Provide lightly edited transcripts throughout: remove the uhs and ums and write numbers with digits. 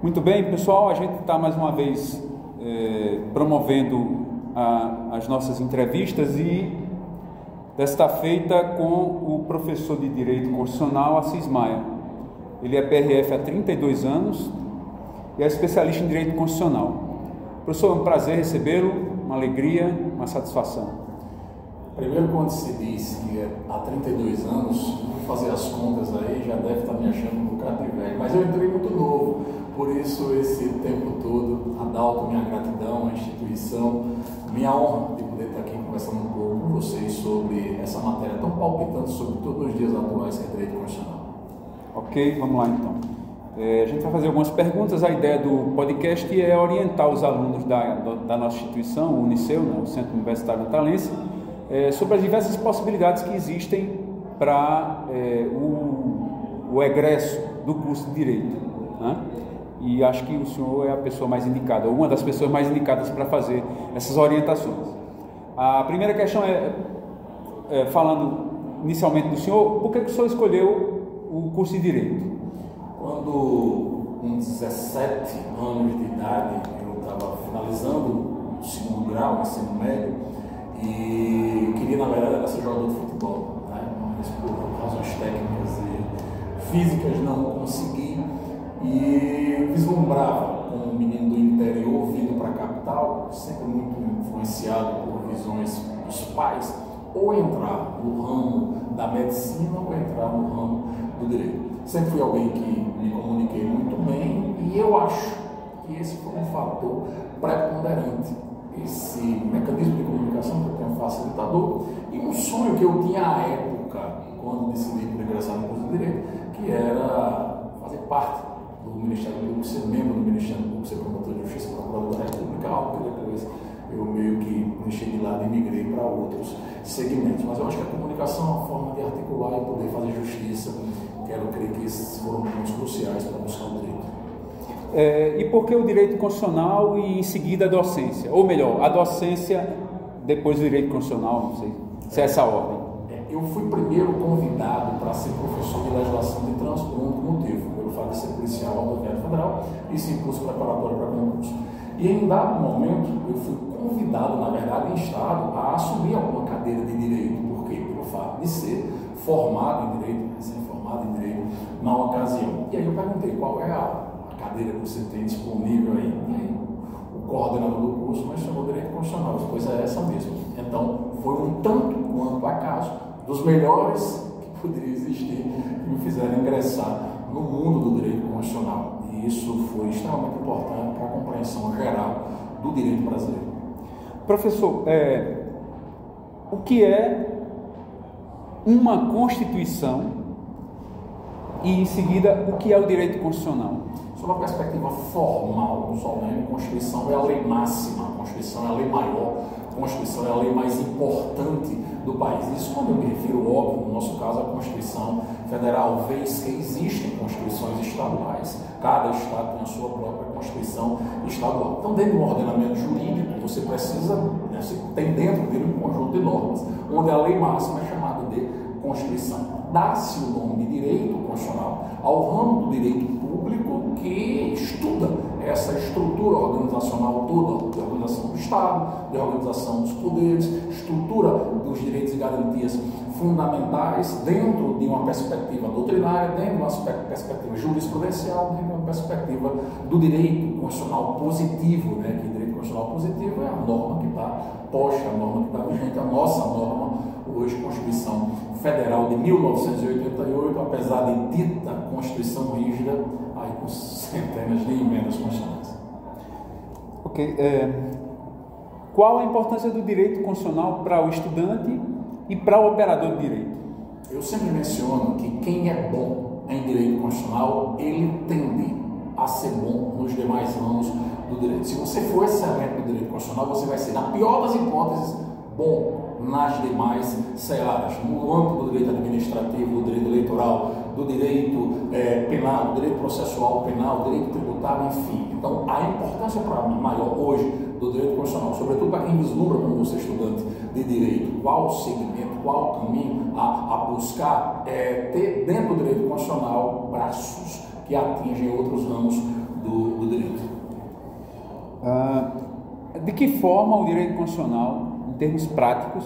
Muito bem, pessoal, a gente está mais uma vez promovendo as nossas entrevistas e desta feita com o professor de Direito Constitucional, Assis Maia. Ele é PRF há 32 anos e é especialista em Direito Constitucional. Professor, é um prazer recebê-lo, uma alegria, uma satisfação. Primeiro, quando se diz que há 32 anos, vou fazer as contas aí, já deve estar me achando um bocado de velho, mas eu entrei muito novo, por isso esse tempo todo, Adalto, minha gratidão à instituição, minha honra de poder estar aqui conversando um pouco com vocês sobre essa matéria tão palpitante, sobretudo nos dias atuais, que é Direito Constitucional. Ok, vamos lá então. A gente vai fazer algumas perguntas. A ideia do podcast é orientar os alunos da nossa instituição, o Uniceu, né, o Centro Universitário Natalense, sobre as diversas possibilidades que existem para o egresso do curso de Direito, né? E acho que o senhor é a pessoa mais indicada, ou uma das pessoas mais indicadas para fazer essas orientações. A primeira questão falando inicialmente do senhor, por que o senhor escolheu o curso de Direito? Quando, com 17 anos de idade, eu estava finalizando o segundo grau, o ensino médio, e queria, na verdade, ser jogador de futebol, né? Mas por razões técnicas e físicas não consegui, e vislumbrava como um menino do interior vindo para a capital, sempre muito influenciado por visões dos pais, ou entrar no ramo da medicina ou entrar no ramo do direito. Sempre fui alguém que me comuniquei muito bem e eu acho que esse foi um fator preponderante. Esse mecanismo de comunicação que eu tenho facilitador e um sonho que eu tinha à época, quando decidi por ingressar no curso de Direito, que era fazer parte do Ministério Público, ser membro do Ministério Público, ser promotor de justiça, procurador da República, algo que depois eu meio que deixei de lado e migrei para outros segmentos. Mas eu acho que a comunicação é uma forma de articular e poder fazer justiça. Quero crer que esses foram pontos cruciais para buscar o direito. E por que o direito constitucional e em seguida a docência? Ou melhor, a docência depois do direito constitucional, não sei se é essa a ordem. Eu fui primeiro convidado para ser professor de legislação de trânsito por um motivo, pelo fato de ser policial rodoviário federal e esse curso preparatório para concurso. E em dado momento, eu fui convidado, na verdade, em estado, a assumir alguma cadeira de direito, porque pelo fato de ser formado em direito, recém-formado em direito, na ocasião. E aí eu perguntei qual é a cadeira que você tem disponível aí. E aí o coordenador do curso me chamou Direito Constitucional, pois é essa mesmo. Então foi um tanto quanto acaso dos melhores que poderia existir que me fizeram ingressar no mundo do direito constitucional. E isso foi extremamente importante para a compreensão geral do direito brasileiro. Professor, o que é uma Constituição e, em seguida, o que é o direito constitucional? Sob a perspectiva formal, solene, a Constituição é a lei máxima, a Constituição é a lei maior, a Constituição é a lei mais importante do país. Isso quando eu me refiro, óbvio, no nosso caso, à Constituição Federal, vez que existem constituições estaduais. Cada estado tem a sua própria Constituição estadual. Então, dentro do ordenamento jurídico, você precisa, você tem dentro dele um conjunto de normas, onde a lei máxima é chamada de Constituição. Dá-se o nome de direito constitucional ao ramo do direito público que estuda essa estrutura organizacional toda, de organização do Estado, de organização dos poderes, estrutura dos direitos e garantias fundamentais dentro de uma perspectiva doutrinária, dentro de uma perspectiva jurisprudencial, dentro de uma perspectiva do direito constitucional positivo, né? Que o direito constitucional positivo é a norma que está posta, a norma que está vigente, a nossa norma hoje, Constituição Federal de 1988, apesar de dita Constituição rígida, aí com centenas de emendas constitucionais. Ok. Qual a importância do direito constitucional para o estudante e para o operador de direito? Eu sempre menciono que quem é bom em direito constitucional, ele tende a ser bom nos demais ramos do direito. Se você for excelente no direito constitucional, você vai ser, na pior das hipóteses, bom nas demais searas, no âmbito do direito administrativo, do direito eleitoral, do direito penal, do direito processual penal, do direito tributário, enfim. Então, a importância para mim maior hoje do direito constitucional, sobretudo para quem vislumbra como você estudante de direito, qual o segmento, qual o caminho a buscar, ter dentro do direito constitucional braços que atingem outros ramos do direito. De que forma o direito constitucional, em termos práticos,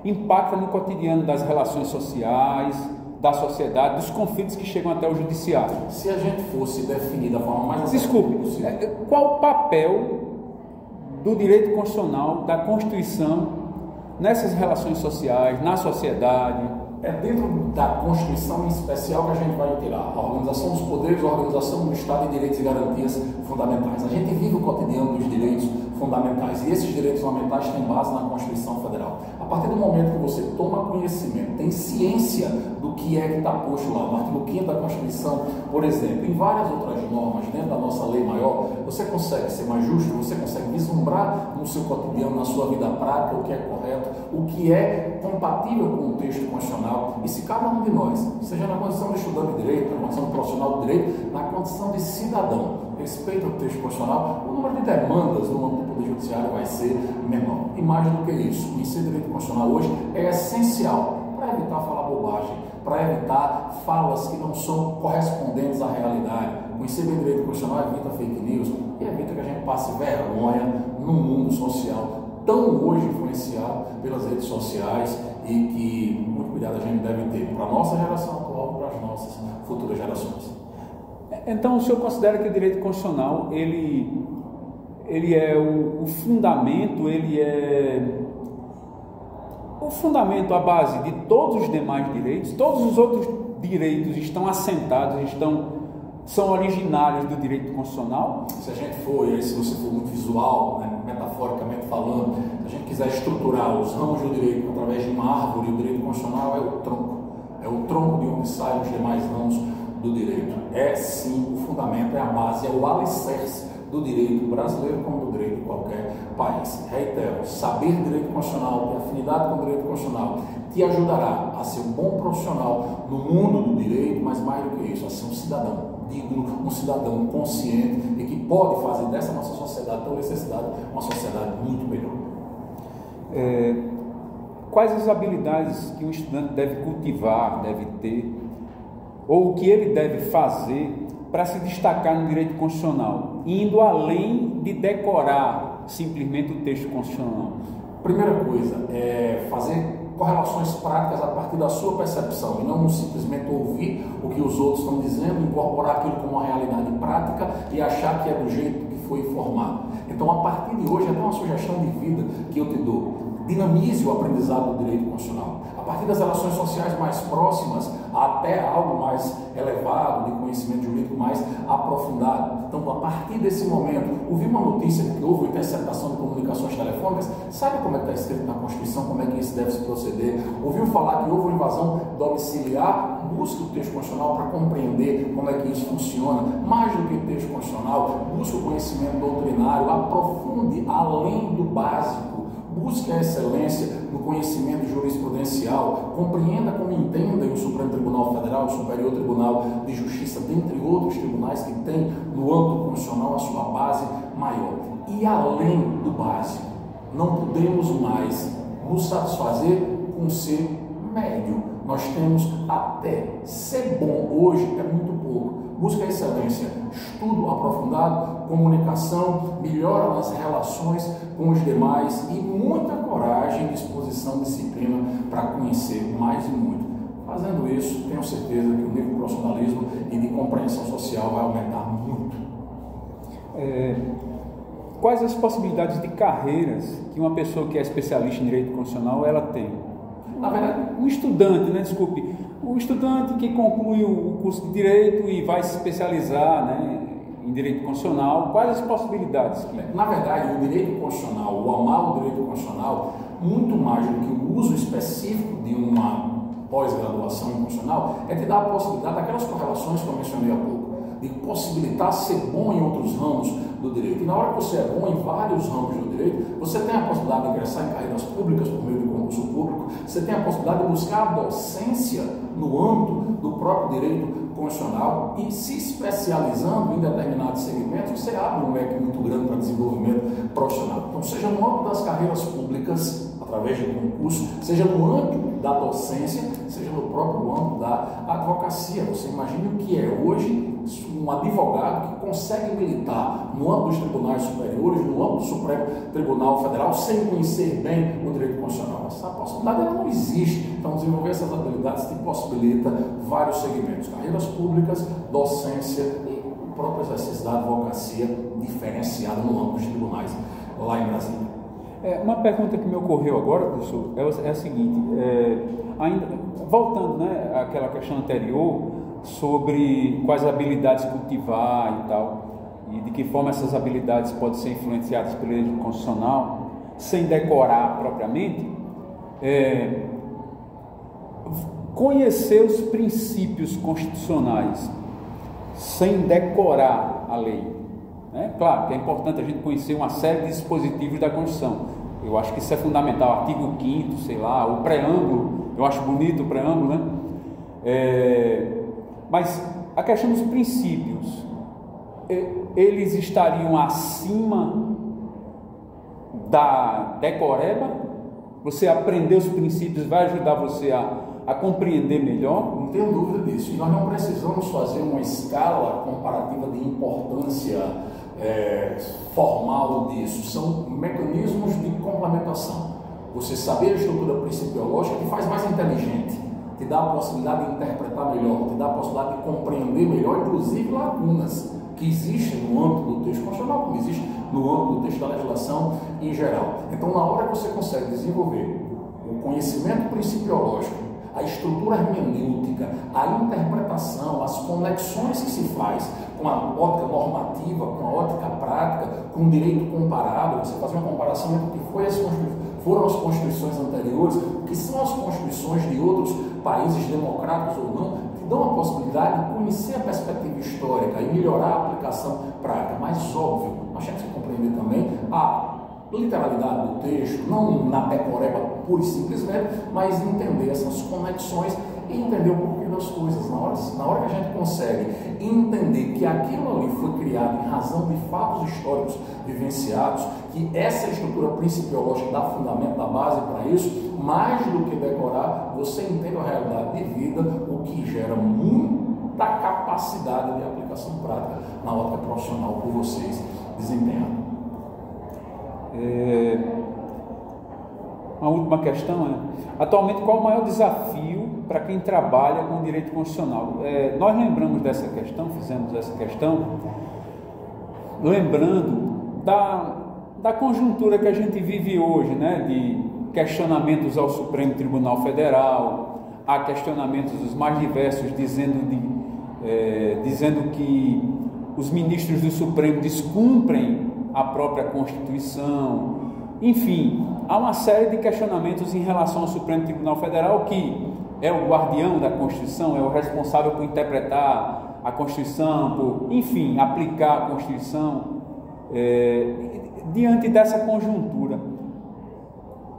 impacta no cotidiano das relações sociais, da sociedade, dos conflitos que chegam até o judiciário? Se a gente fosse definir da forma mais... Desculpe, qual o papel do direito constitucional, da Constituição, nessas relações sociais, na sociedade? É dentro da Constituição em especial que a gente vai tirar a organização dos poderes, a organização do Estado e direitos e garantias fundamentais. A gente vive o cotidiano dos direitos fundamentais e esses direitos fundamentais têm base na Constituição Federal. A partir do momento que você toma conhecimento, tem ciência do que é que está posto lá, no artigo 5º da Constituição, por exemplo, em várias outras normas, dentro da nossa lei maior, você consegue ser mais justo, você consegue vislumbrar no seu cotidiano, na sua vida prática, o que é correto, o que é compatível com o texto constitucional. E se cada um de nós, seja na condição de estudante de direito, na condição de profissional de direito, na condição de cidadão, respeita o texto constitucional, o número de demandas no âmbito do Poder Judiciário vai ser menor. E mais do que isso, conhecer direito constitucional hoje é essencial para evitar falar bobagem, para evitar falas que não são correspondentes à realidade. Conhecer bem direito constitucional evita fake news e evita que a gente passe vergonha no mundo social tão hoje influenciado pelas redes sociais e que muito cuidado a gente deve ter para a nossa geração atual e para as nossas futuras gerações. Então, o senhor considera que o direito constitucional, ele é o fundamento, ele é o fundamento, a base de todos os demais direitos? Todos os outros direitos estão assentados, são originários do direito constitucional? Se a gente for, e se você for muito visual, né, metaforicamente falando, se a gente quiser estruturar os ramos do direito através de uma árvore, o direito constitucional é o tronco de onde saem os demais ramos do direito. É sim o fundamento, é a base, é o alicerce do direito brasileiro como do direito de qualquer país. Reitero, saber direito constitucional, ter afinidade com o direito constitucional, te ajudará a ser um bom profissional no mundo do direito, mas mais do que isso, a ser um cidadão digno, um cidadão consciente e que pode fazer dessa nossa sociedade tão necessidade uma sociedade muito melhor. Quais as habilidades que um estudante deve cultivar, deve ter, ou o que ele deve fazer para se destacar no direito constitucional, indo além de decorar simplesmente o texto constitucional? Primeira coisa é fazer correlações práticas a partir da sua percepção e não simplesmente ouvir o que os outros estão dizendo, incorporar aquilo como uma realidade prática e achar que é do jeito que foi formado. Então, a partir de hoje, é até uma sugestão de vida que eu te dou. Dinamize o aprendizado do direito constitucional. A partir das relações sociais mais próximas até algo mais elevado, de conhecimento jurídico mais aprofundado. Então, a partir desse momento, ouvir uma notícia de que houve interceptação de comunicações telefônicas, sabe como é que está escrito na Constituição, como é que isso deve se proceder? Ouviu falar que houve uma invasão domiciliar, busque o texto constitucional para compreender como é que isso funciona. Mais do que o texto constitucional, busque o conhecimento doutrinário, aprofunde além do básico. Busque a excelência no conhecimento jurisprudencial, compreenda como entendem o Supremo Tribunal Federal, o Superior Tribunal de Justiça, dentre outros tribunais que têm no âmbito constitucional a sua base maior. E além do básico, não podemos mais nos satisfazer com ser médio. Nós temos até ser bom hoje é muito pouco. Busca a excelência, estudo aprofundado, comunicação, melhora nas relações com os demais e muita coragem, disposição, disciplina para conhecer mais e muito. Fazendo isso, tenho certeza que o nível de profissionalismo e de compreensão social vai aumentar muito. Quais as possibilidades de carreiras que uma pessoa que é especialista em direito constitucional ela tem? Na verdade, um estudante, um estudante que conclui o curso de Direito e vai se especializar, em Direito Constitucional, quais as possibilidades? Na verdade, o Direito Constitucional, o amar o Direito Constitucional, muito mais do que o uso específico de uma pós-graduação em Constitucional, é te dar a possibilidade daquelas correlações que eu mencionei há pouco, de possibilitar ser bom em outros ramos do direito. E na hora que você é bom em vários ramos do direito, você tem a possibilidade de ingressar em carreiras públicas por meio de concurso público, você tem a possibilidade de buscar a docência no âmbito do próprio direito constitucional e se especializando em determinados segmentos, você abre um leque muito grande para desenvolvimento profissional. Então, seja no âmbito das carreiras públicas, através de concurso, seja no âmbito da docência, seja no próprio âmbito da advocacia. Você imagina o que é hoje um um advogado que consegue militar no âmbito dos tribunais superiores, no âmbito do Supremo Tribunal Federal, sem conhecer bem o direito constitucional. Essa possibilidade ela não existe. Então, desenvolver essas habilidades te possibilita vários segmentos: carreiras públicas, docência e o próprio exercício da advocacia diferenciada no âmbito dos tribunais lá em Brasília. Uma pergunta que me ocorreu agora, professor, é a seguinte, ainda, voltando, né, àquela questão anterior sobre quais habilidades cultivar e tal, e de que forma essas habilidades podem ser influenciadas pelo direito constitucional, sem decorar propriamente, conhecer os princípios constitucionais sem decorar a lei. Claro que é importante a gente conhecer uma série de dispositivos da Constituição. Eu acho que isso é fundamental. Artigo 5º, sei lá, o preâmbulo, eu acho bonito o preâmbulo, né? Mas a questão dos princípios, eles estariam acima da decoreba? Você aprender os princípios vai ajudar você a compreender melhor? Não tenho dúvida disso. E nós não precisamos fazer uma escala comparativa de importância formal disso. São mecanismos de complementação. Você saber a estrutura principiológica te faz mais inteligente, te dá a possibilidade de interpretar melhor, te dá a possibilidade de compreender melhor, inclusive lacunas que existem no âmbito do texto constitucional, como existe no âmbito do texto da legislação em geral. Então, na hora que você consegue desenvolver o conhecimento principiológico, a estrutura hermenêutica, a interpretação, as conexões que se faz com a ótica normativa, com a ótica prática, com o direito comparado, você faz uma comparação entre o que foram as constituições anteriores, o que são as constituições de outros países democráticos ou não, que dão a possibilidade de conhecer a perspectiva histórica e melhorar a aplicação prática. Mas, óbvio, nós temos que compreender também a literalidade do texto, não na decoreba pura e simplesmente, mas entender essas conexões e entender o porquê das coisas. Na hora que a gente consegue entender que aquilo ali foi criado em razão de fatos históricos vivenciados, que essa estrutura principiológica dá fundamento, dá base para isso, mais do que decorar, você entende a realidade de vida, o que gera muita capacidade de aplicação prática na ótica profissional por vocês desempenhando. Uma última questão atualmente, qual o maior desafio para quem trabalha com direito constitucional? Nós lembramos dessa questão, fizemos essa questão, lembrando da conjuntura que a gente vive hoje, né, de questionamentos ao Supremo Tribunal Federal, há questionamentos dos mais diversos dizendo que os ministros do Supremo descumprem a própria Constituição, enfim, há uma série de questionamentos em relação ao Supremo Tribunal Federal, que é o guardião da Constituição, é o responsável por interpretar a Constituição, enfim, aplicar a Constituição. Diante dessa conjuntura,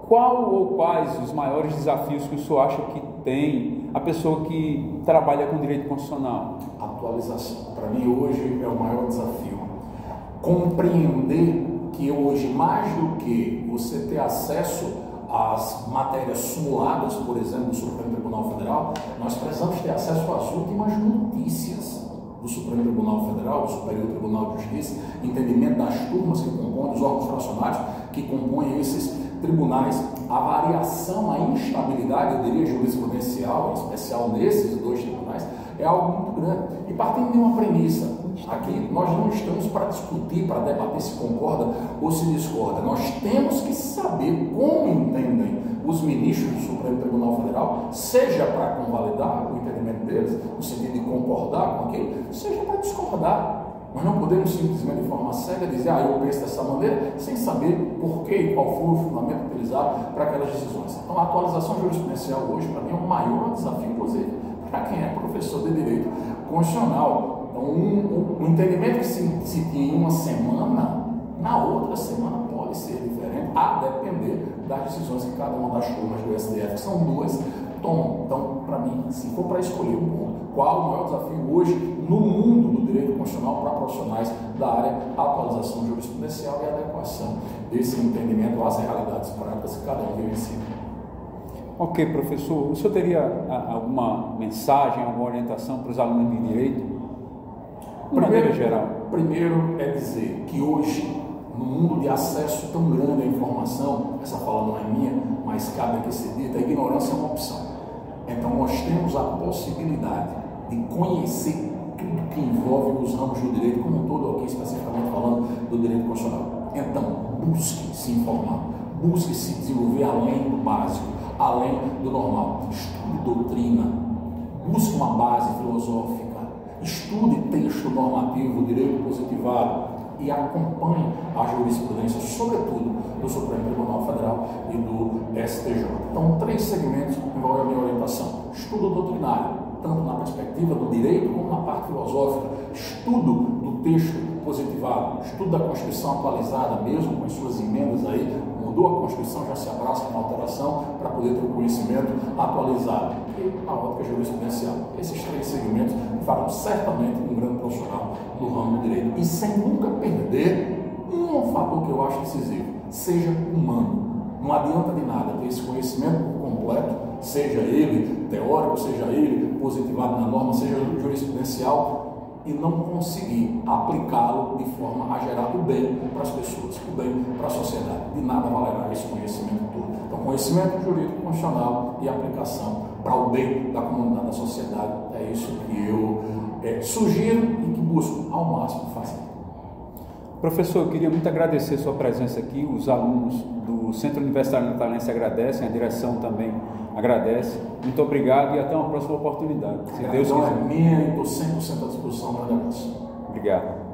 qual ou quais os maiores desafios que o senhor acha que tem a pessoa que trabalha com direito constitucional? Atualização, para mim hoje é o maior desafio. Compreender que hoje, mais do que você ter acesso às matérias simuladas, por exemplo, do Supremo Tribunal Federal, nós precisamos ter acesso às últimas notícias do Supremo Tribunal Federal, do Superior Tribunal de Justiça, entendimento das turmas que compõem, dos órgãos fracionários que compõem esses tribunais, a variação, a instabilidade, eu diria, jurisprudencial, em especial nesses dois tribunais, é algo muito grande. E partindo de uma premissa, aqui nós não estamos para discutir, para debater se concorda ou se discorda. Nós temos que saber como entendem os ministros do Supremo Tribunal Federal, seja para convalidar o entendimento deles, no sentido de concordar com aquilo, seja para discordar. Nós não podemos simplesmente de forma cega dizer, eu penso dessa maneira, sem saber por que e qual foi o fundamento utilizado para aquelas decisões. Então, a atualização jurisprudencial hoje, para mim, é o maior desafio, inclusive, para quem é professor de direito constitucional. Então, um entendimento que se tinha em uma semana, na outra semana pode ser diferente, a depender das decisões que cada uma das turmas do STF, que são duas, tomam. Então, para mim, se for para escolher um ponto, qual o maior desafio hoje no mundo do direito constitucional para profissionais da área, a atualização jurisprudencial e a adequação desse entendimento às realidades práticas que cada um vivencia. Ok, professor. O senhor teria alguma mensagem, alguma orientação para os alunos de direito? de maneira geral? Primeiro é dizer que hoje, no mundo de acesso tão grande à informação, essa fala não é minha, mas cabe aqui ser dita, a ignorância é uma opção. Então nós temos a possibilidade de conhecer tudo que envolve os ramos do direito, como um todo, aqui especificamente falando do direito constitucional. Então, busque se informar, busque se desenvolver além do básico, além do normal. Estude doutrina, busque uma base filosófica, estude texto normativo, direito positivado e acompanhe a jurisprudência, sobretudo do Supremo Tribunal Federal e do STJ. Então, 3 segmentos envolvem a minha orientação. Estudo doutrinário, tanto na perspectiva do direito como na parte filosófica. Estudo do texto positivado, estudo da Constituição atualizada, mesmo com as suas emendas aí, mudou a Constituição, já se abraça com alteração para poder ter o conhecimento atualizado. E a ótica jurisprudencial. Esses 3 segmentos farão certamente um grande profissional no ramo do direito. E sem nunca perder um fator que eu acho decisivo, seja humano. Não adianta de nada ter esse conhecimento completo, seja ele teórico, seja ele positivado na norma, seja jurisprudencial, e não conseguir aplicá-lo de forma a gerar o bem para as pessoas, o bem para a sociedade. De nada valerá esse conhecimento todo. Então, conhecimento jurídico constitucional e aplicação para o bem da comunidade, da sociedade, é isso que eu sugiro e que busco ao máximo fazer. Professor, eu queria muito agradecer sua presença aqui, os alunos do Centro Universitário Natalense agradecem, a direção também agradece. Muito obrigado e até uma próxima oportunidade. Se Deus quiser. É minha e estou 100% à disposição. Um grande abraço. Obrigado.